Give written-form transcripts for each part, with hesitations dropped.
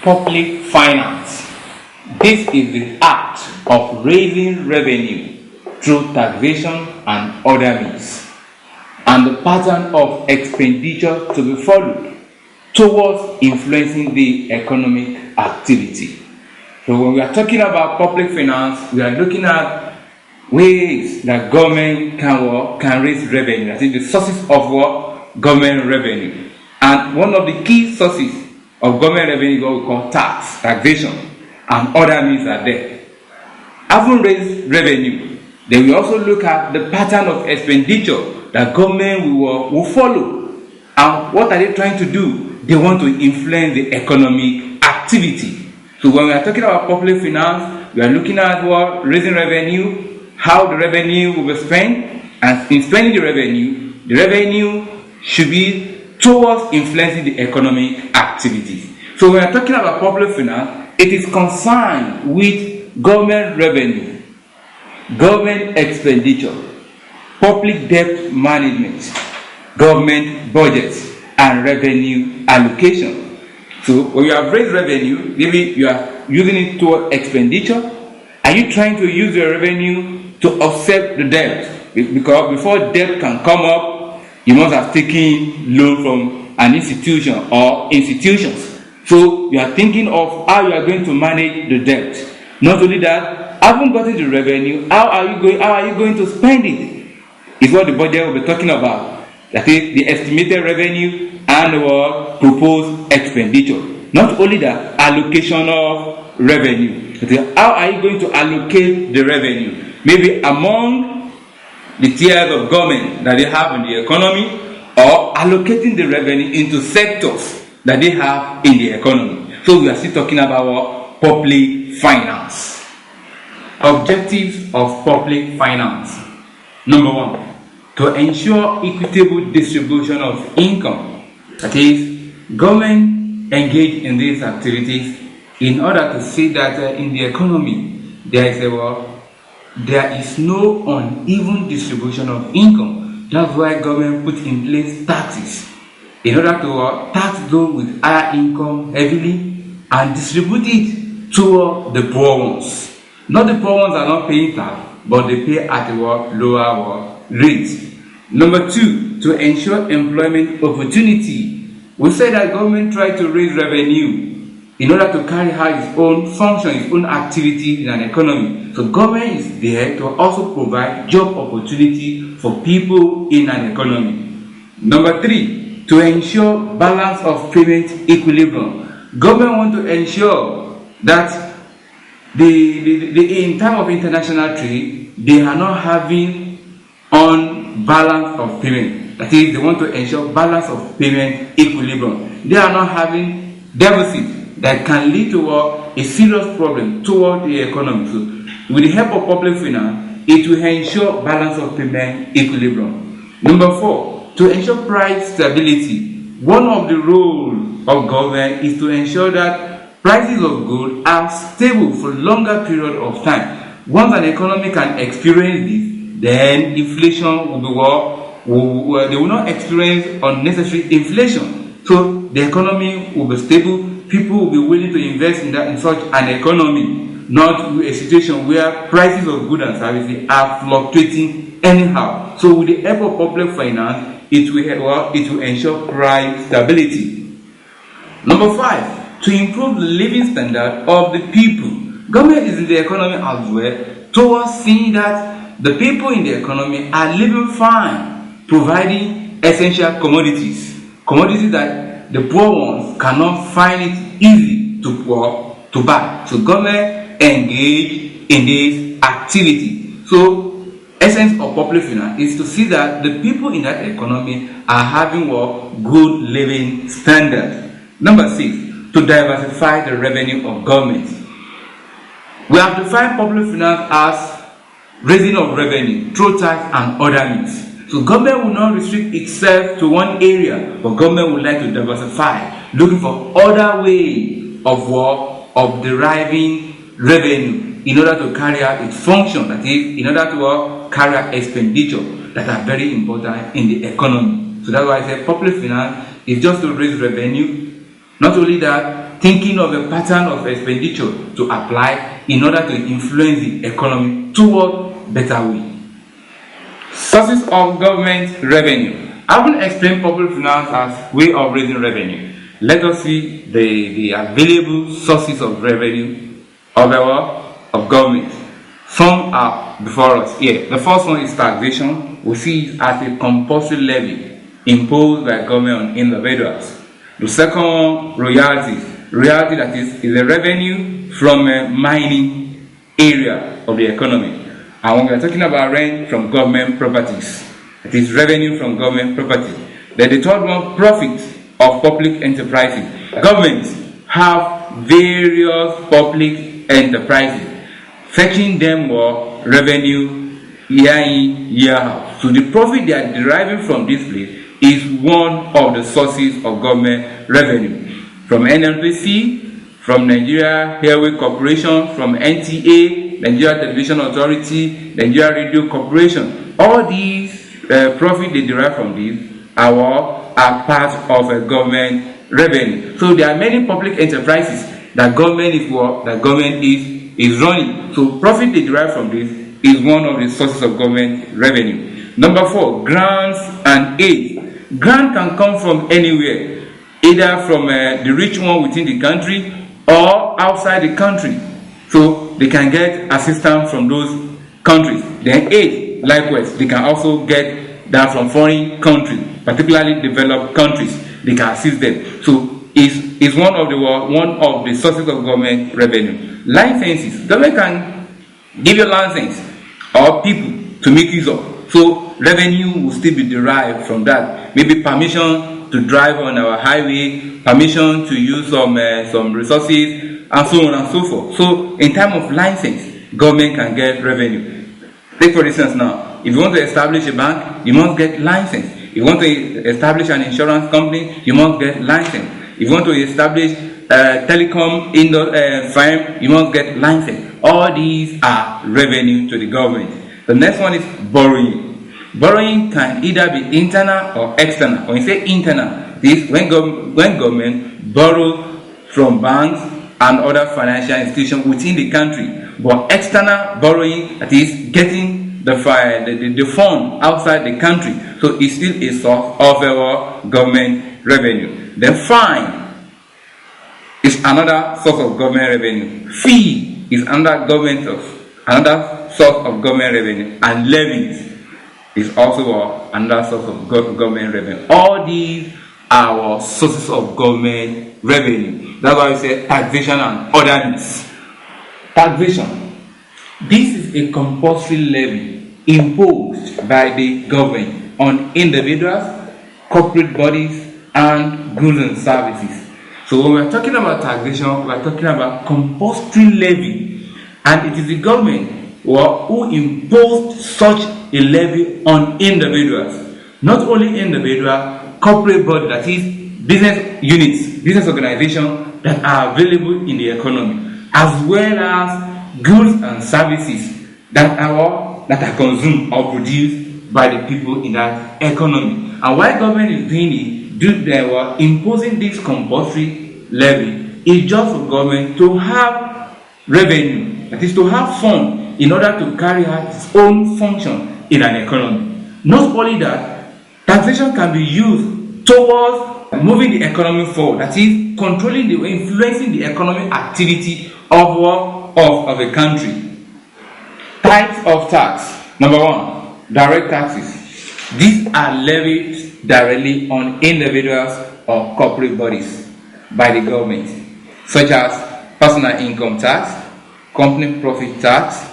Public finance. This is the act of raising revenue through taxation and other means, and the pattern of expenditure to be followed towards influencing the economic activity. So when we are talking about public finance, we are looking at ways that government can raise revenue. That is the sources of what? Government revenue. And one of the key sources of government revenue is what we call taxation, and other means are there. Having raised revenue, then we also look at the pattern of expenditure that government will follow. And what are they trying to do? They want to influence the economic activity. So when we are talking about public finance, we are looking at what? Raising revenue, how the revenue will be spent, and in spending the revenue should be towards influencing the economic activities. So when we are talking about public finance, it is concerned with government revenue, government expenditure, public debt management, government budgets, and revenue allocation. So when you have raised revenue, maybe you are using it toward expenditure. Are you trying to use your revenue to offset the debt? Because before debt can come up, you must have taken loan from an institution or institutions. So you are thinking of how you are going to manage the debt. Not only that, having gotten the revenue, how are you going to spend it? Is what the budget will be talking about. That is the estimated revenue and the proposed expenditure. Not only that, allocation of revenue. That is, how are you going to allocate the revenue? Maybe among the tiers of government that they have in the economy, or allocating the revenue into sectors that they have in the economy. So we are still talking about public finance. Objectives of public finance. Number one, to ensure equitable distribution of income. That is, government engage in these activities in order to see that in the economy there is no uneven distribution of income. That's why government put in place taxes in order to tax those with higher income heavily and distribute it to the poor ones. Not the poor ones are not paying tax, but they pay at a lower rate. Number two, to ensure employment opportunity. We say that government try to raise revenue in order to carry out its own function, its own activity in an economy. So government is there to also provide job opportunity for people in an economy. Number three, to ensure balance of payment equilibrium. Government want to ensure that in time of international trade, they are not having balance of payment. That is, they want to ensure balance of payment equilibrium. They are not having deficit that can lead to a serious problem toward the economy. So, with the help of public finance, it will ensure balance of payment equilibrium. Number four, to ensure price stability. One of the roles of government is to ensure that prices of goods are stable for longer period of time. Once an economy can experience this, then inflation will be they will not experience unnecessary inflation. So the economy will be stable. People will be willing to invest in such an economy, not a situation where prices of goods and services are fluctuating anyhow. So with the help of public finance, it will ensure price stability. Number five, to improve the living standard of the people. Government is in the economy as well towards seeing that the people in the economy are living fine, providing essential commodities that the poor ones cannot find it easy to buy. So government engage in this activity. So essence of public finance is to see that the people in that economy are having good living standard. Number six, to diversify the revenue of government. We have defined public finance as raising of revenue through tax and other means. So government will not restrict itself to one area, but government would like to diversify, looking for other ways of deriving revenue in order to carry out its function, that is, in order to carry out expenditure that are very important in the economy. So that's why I say public finance is just to raise revenue. Not only that, thinking of a pattern of expenditure to apply in order to influence the economy toward better way. Sources of government revenue. I will explain public finance as way of raising revenue. Let us see the available sources of revenue of government. Some are before us here. The first one is taxation. We see it as a compulsory levy imposed by government on individuals. The second one, royalties. Royalty, that is a revenue from a mining area of the economy. And when we are talking about rent from government properties, it is revenue from government property. Then the third one, profit of public enterprises. Governments have various public enterprises, fetching them more revenue year in, year out. So the profit they are deriving from this place is one of the sources of government revenue. From NNPC, from Nigeria Railway Corporation, from NTA, Nigeria Television Authority, Nigeria Radio Corporation. All these profit they derive from this are part of a government revenue. So there are many public enterprises that government is running. So profit they derive from this is one of the sources of government revenue. Number 4, grants and aid. Grant can come from anywhere, either from the rich one within the country or outside the country. So they can get assistance from those countries. Then aid, likewise, they can also get that from foreign countries, particularly developed countries. They can assist them. So it's one of the sources of government revenue. Licenses. Government can give you license or people to make use of. So revenue will still be derived from that. Maybe permission to drive on our highway, permission to use some resources, and so on and so forth. So in time of license, government can get revenue. Take for instance now, if you want to establish a bank, you must get license. If you want to establish an insurance company, you must get license. If you want to establish a telecom firm, you must get license. All these are revenue to the government. The next one is borrowing. Borrowing can either be internal or external. When you say internal, this when government borrows from banks and other financial institutions within the country. But external borrowing, that is getting the fund outside the country. So it's still a source of our government revenue. The fine is another source of government revenue. Fee is another source of government revenue. And levies is also another source of government revenue. All these are our sources of government revenue. That's why we say taxation and other needs. Taxation. This is a compulsory levy imposed by the government on individuals, corporate bodies, and goods and services. So when we're talking about taxation, we're talking about compulsory levy, and it is the government who imposed such a levy on individuals. Not only individual, corporate bodies, that is business units, business organizations that are available in the economy, as well as goods and services that are consumed or produced by the people in that economy. And why government is doing it, they were imposing this compulsory levy, is just for government to have revenue, that is to have fund in order to carry out its own function in an economy. Not only that, taxation can be used towards moving the economy forward, that is influencing the economic activity of a country. Types of tax. Number 1, direct taxes. These are levied directly on individuals or corporate bodies by the government, such as personal income tax, company profit tax,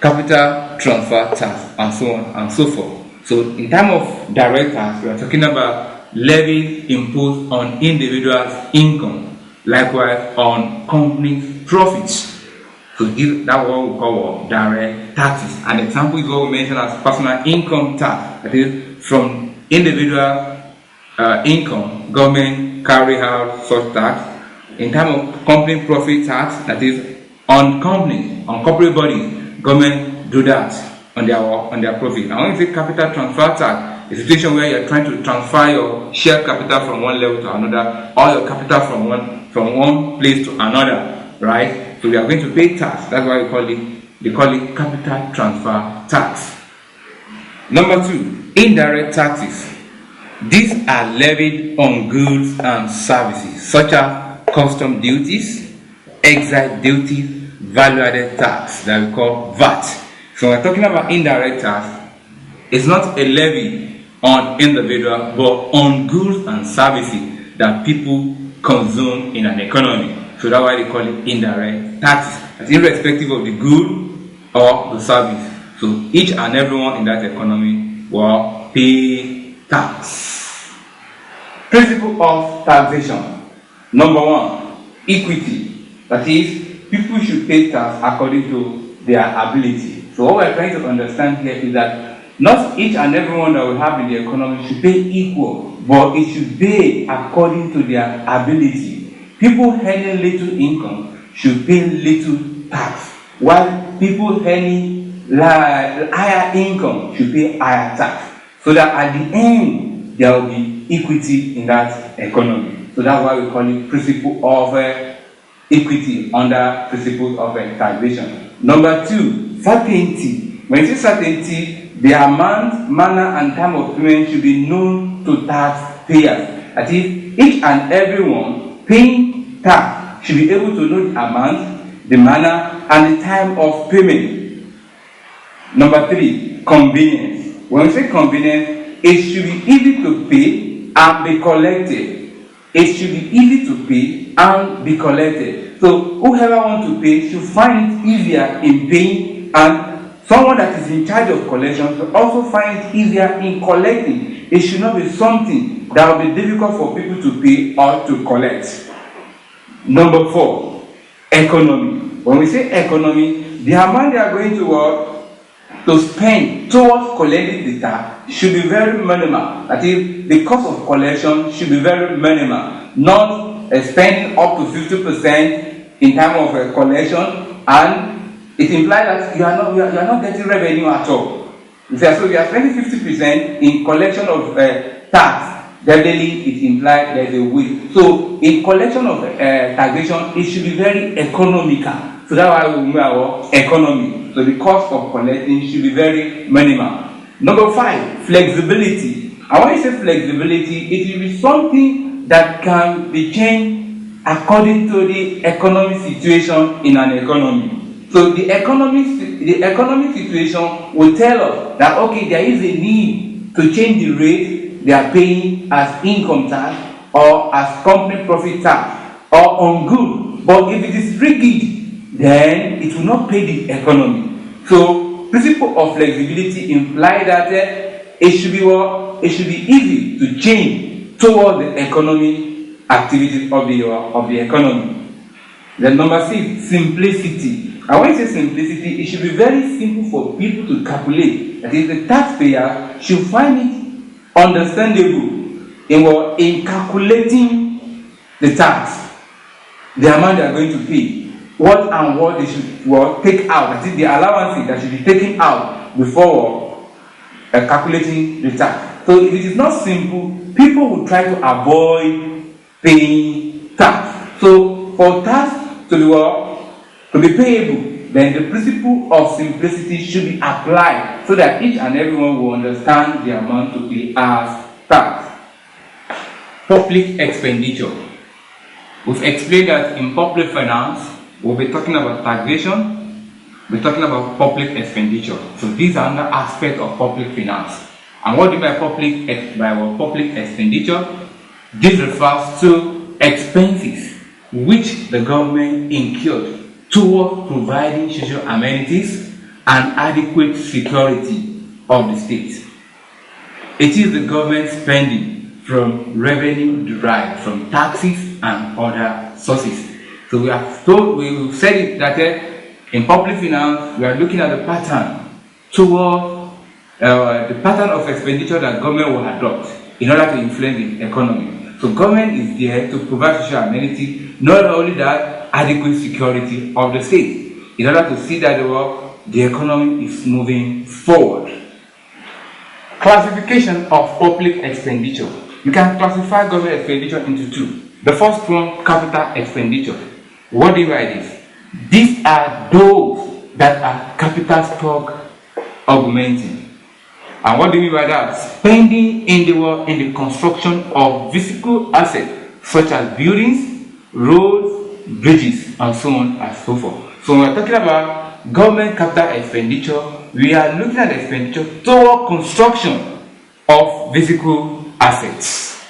capital transfer tax, and so on and so forth. So in terms of direct tax, we are talking about levies imposed on individuals' income, likewise on company profits. So that's what we call direct taxes. An example is what we mentioned as personal income tax. That is, from individual income, government carry out such tax. In terms of company profit tax, that is on companies, on corporate bodies, government do that on their profit. And when you say capital transfer tax, a situation where you're trying to transfer your share capital from one level to another, or your capital from one place to another, right? So we are going to pay tax. That's why they call it capital transfer tax. Number 2, indirect taxes. These are levied on goods and services, such as custom duties, excise duties, value-added tax that we call VAT. So we're talking about indirect tax. It's not a levy on individual, but on goods and services that people consume in an economy. So that's why they call it indirect taxes. It's irrespective of the good or the service. So each and everyone in that economy will pay tax. Principle of taxation. Number 1, equity. That is, people should pay tax according to their ability. So what we're trying to understand here is that not each and everyone that we have in the economy should pay equal, but it should pay according to their ability. People earning little income should pay little tax, while people earning higher income should pay higher tax, so that at the end there will be equity in that economy. So that's why we call it principle of equity under principles of taxation. Number 2, certainty. When you say certainty, the amount, manner, and time of payment should be known to taxpayers. That is, each and everyone paying tax should be able to know the amount, the manner, and the time of payment. Number 3, convenience. When we say convenience, it should be easy to pay and be collected. It should be easy to pay and be collected. So whoever wants to pay should find it easier in paying, and someone that is in charge of collection should also find it easier in collecting. It should not be something that will be difficult for people to pay or to collect. Number 4, economy. When we say economy, the amount they are going to spend towards collecting the tax should be very minimal. That is, the cost of collection should be very minimal, not spending up to 50% in time of collection, and it implies that you are not getting revenue at all. So you are spending 50% in collection of tax. Definitely, it implies there is a waste. So in collection of taxation, it should be very economical. So that's why we remember our economy. So the cost of collecting should be very minimal. Number 5, flexibility. And when you say flexibility, it will be something that can be changed according to the economic situation in an economy. So the economic situation will tell us that, okay, there is a need to change the rate they are paying as income tax or as company profit tax or on good. But if it is rigid, then it will not pay the economy. So principle of flexibility implies that it should be easy to change toward the economy activities of the economy. Then number 6, simplicity. And when you say simplicity, it should be very simple for people to calculate. That is, the taxpayer should find it understandable in calculating the tax, the amount they are going to pay, what they should take out. That is, the allowances that should be taken out before calculating the tax. So if it is not simple, people will try to avoid paying tax. So for tax to be payable, then the principle of simplicity should be applied so that each and everyone will understand the amount to pay as tax. Public expenditure. We've explained that in public finance, we'll be talking about taxation, we're talking about public expenditure. So these are another aspect of public finance. And what do we mean by public expenditure? This refers to expenses which the government incurred towards providing social amenities and adequate security of the state. It is the government spending from revenue derived from taxes and other sources. So we've said it that in public finance, we are looking at the pattern toward the pattern of expenditure that government will adopt in order to influence the economy. So government is there to provide social amenities, not only that, adequate security of the state, in order to see that the economy is moving forward. Classification of public expenditure. You can classify government expenditure into two. The first one, capital expenditure. What do you mean by this? These are those that are capital stock augmenting. And what do you mean by that? Spending in the construction of physical assets such as buildings, roads, bridges, and so on and so forth. So when we're talking about government capital expenditure, we are looking at expenditure toward construction of physical assets.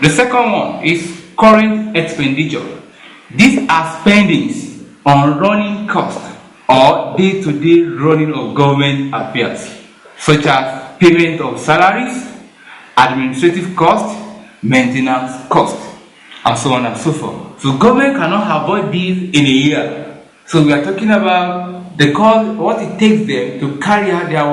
The second one is current expenditure. These are spendings on running costs or day-to-day running of government affairs, such as payment of salaries, administrative costs, maintenance costs, and so on and so forth. So government cannot avoid these in a year. So we are talking about the cost, what it takes them to carry out their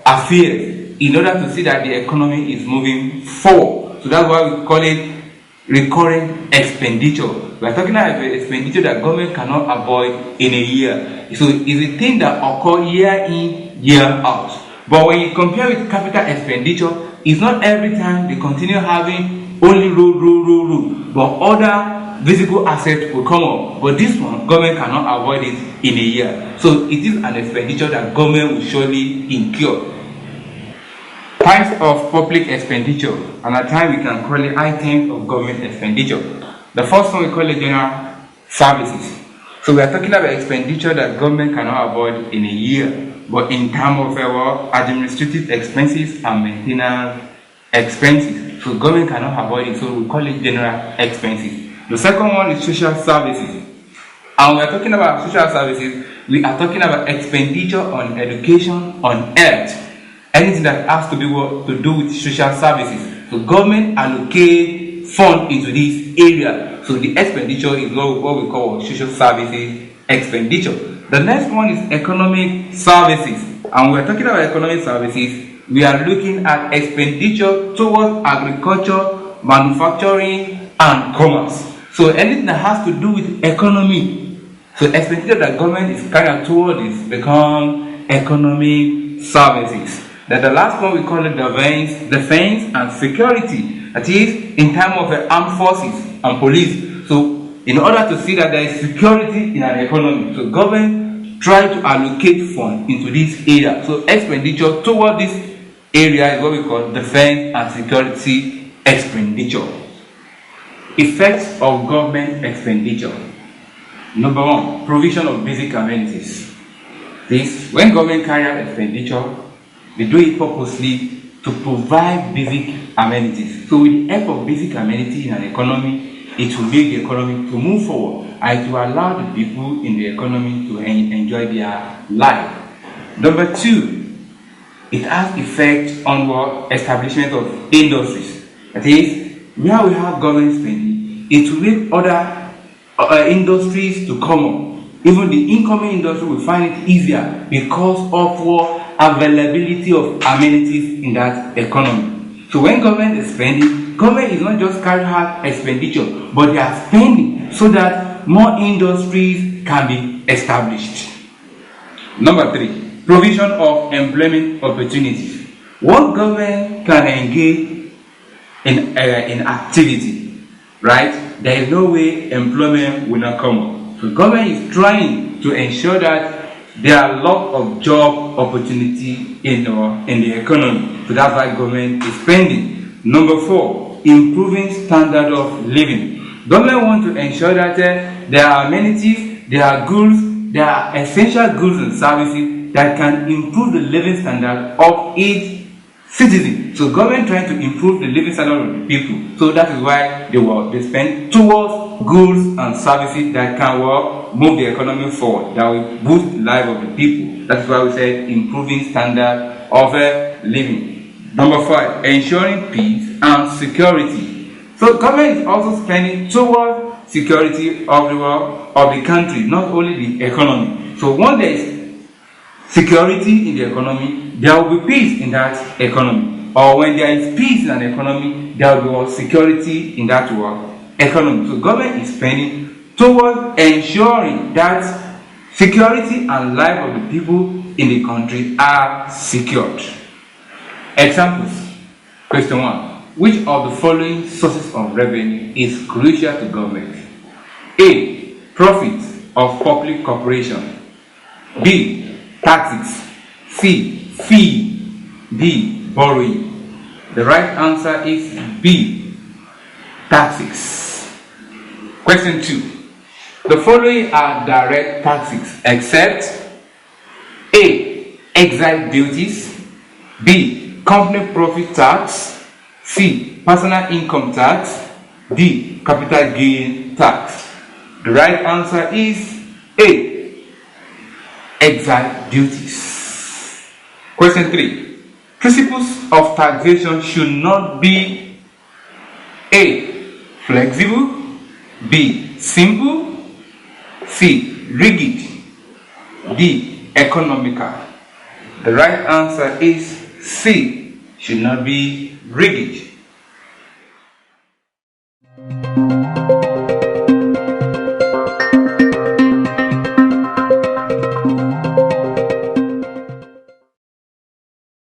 affairs in order to see that the economy is moving forward. So that's why we call it recurring expenditure. We are talking about expenditure that government cannot avoid in a year. So it's a thing that occurs year in, year out. But when you compare with capital expenditure, it's not every time they continue having only road, but other physical assets will come up. But this one, government cannot avoid it in a year. So it is an expenditure that government will surely incur. Types of public expenditure, and at times we can call it items of government expenditure. The first one we call it general services. So we are talking about expenditure that government cannot avoid in a year, but in terms of our administrative expenses and maintenance expenses. So government cannot avoid it, so we call it general expenses. The second one is social services. And we are talking about social services, we are talking about expenditure on education, on health, anything that has to do with social services. So government allocate fund into this area. So the expenditure is what we call social services expenditure. The next one is economic services. And we're talking about economic services. We are looking at expenditure towards agriculture, manufacturing, and commerce. So anything that has to do with economy. So expenditure that government is carrying out toward this become economic services. Then the last one we call it defense and security. That is in terms of the armed forces and police. So in order to see that there is security in an economy, so government try to allocate funds into this area. So expenditure toward this area is what we call defense and security expenditure. Effects of government expenditure. Number one, provision of basic amenities. This, when government carry out expenditure, they do it purposely to provide basic amenities. So with the help of basic amenities in an economy, it will make the economy to move forward and to allow the people in the economy to enjoy their life. Number two, it has effect on the establishment of industries. That is, where we have government spending, it will make other industries to come up. Even the incoming industry will find it easier because of availability of amenities in that economy. So when government is spending, government is not just carrying out expenditure, but they are spending so that more industries can be established. Number three, provision of employment opportunities. What government can engage in activity, right? There is no way employment will not come up. So government is trying to ensure that there are a lot of job opportunity in the economy. So that's why government is spending. Number four, improving standard of living. Government wants to ensure that there are amenities, there are goods, there are essential goods and services that can improve the living standard of each citizen. So government trying to improve the living standard of the people. So that is why they spend towards goods and services that can move the economy forward, that will boost the life of the people. That is why we said improving standard of living. Number five, ensuring peace and security. So government is also spending towards security of the country, not only the economy. So once there is security in the economy, there will be peace in that economy. Or when there is peace in an economy, there will be security in that economy. So government is spending towards ensuring that security and life of the people in the country are secured. Examples. Question 1. Which of the following sources of revenue is crucial to government? A. Profits of public corporation. B. Taxes. C. Fee. D. Borrowing. The right answer is B. Taxes. Question 2. The following are direct taxes except A. Excise duties. B. Company profit tax. C. Personal income tax. D. Capital gain tax. The right answer is A. Excise duties. Question 3. Principles of taxation should not be A. Flexible. B. Simple. C. Rigid. D. Economical. The right answer is C. Should not be rigid.